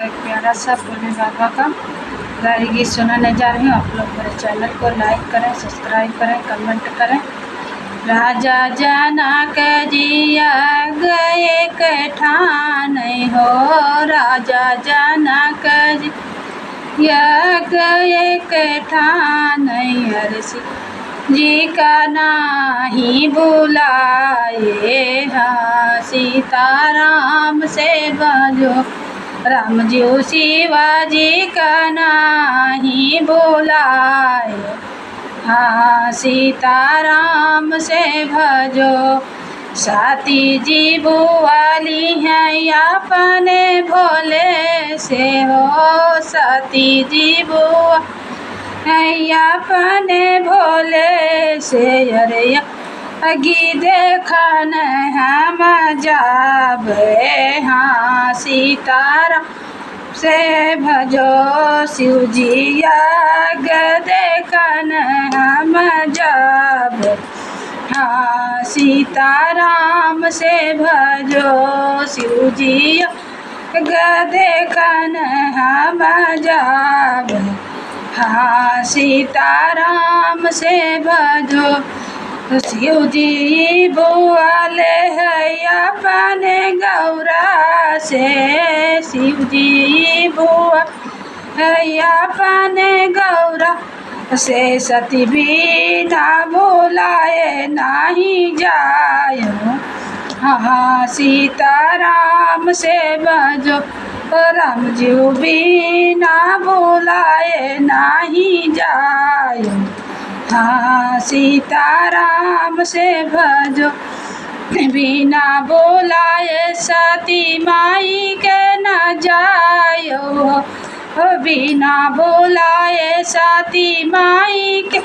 एक प्यारा सा भोले बाबा का गाड़ी गीत सुनाने जा रही हूँ। आप लोग मेरे चैनल को लाइक करें, सब्सक्राइब करें, कमेंट करें। राजा जनक जिया गए कठान हो, राजा जनक जिया गए कठान, हरसी जी का नाही बुलाए, हाँ सीताराम से बजो, राम जी शिवाजी का नाही बुलाए, हाँ सीताराम से भजो। साती जी बुआली हैं अपने भोले से हो, साती जी बुआ अपने भोले से, अरे अगी देखन हम जाबे, हाँ सीताराम से भजो, शिव जी आग देखन हम जाबे, हाँ सीताराम से भजो, शिव जी आग देखन हम जाबे, हाँ सीताराम से भजो। शिव जी बुआले है अपने गौरा से, शिव जी बुआ है अपने गौरा से, सती भी ना बुलाए नहीं जायो, हाँ सीताराम से भजो, राम जी भी ना बुलाए नहीं जायो, हाँ सीताराम से भजो। बिना बुलाए सती माई के न जायो, बिना बुलाए सती माई के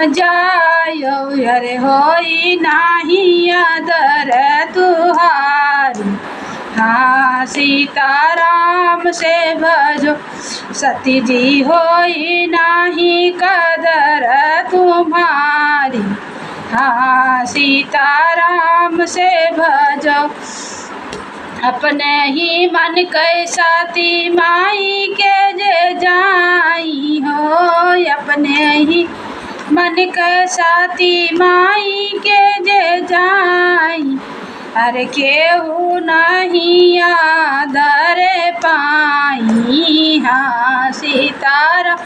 जायो, अरे होई नाही आदर तुहारी, हाँ सीताराम से भजो, सती जी होई नाही कदर तुम्हारी, हाँ सीताराम से भजो। अपने ही मन के साथी माई के जे जाई हो, अपने ही मन के साथी माई के जे जाई, अरे केहू नहीं आदर पाई, हाँ सीताराम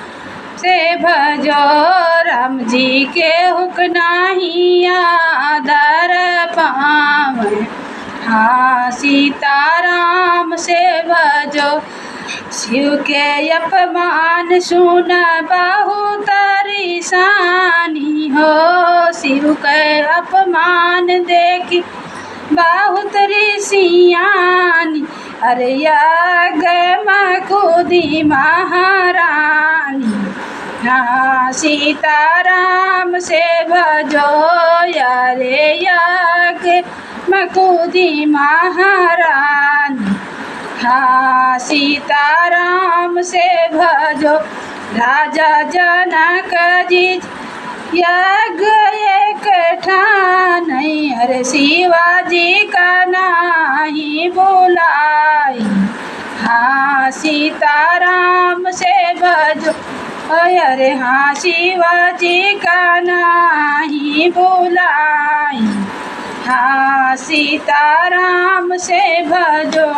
से भजो, राम जी के हुक नहीं आदर पावे, हाँ सीताराम से भजो। शिव के अपमान सुन बहुत रिसानी हो, शिव के अपमान देखी बहुत ऋषियानी, अरे गए मकुदी महारानी, हाँ सीताराम से भजो, यारे गए मकुदी महारानी, हाँ सीताराम से भजो। राजा जनक जी यज्ञ एक ठान, अरे शिवाजी का नाही बुलाई, हाँ सीताराम से भजो, अरे हाँ शिवाजी का नाही बुलाई, हाँ सीताराम से भजो।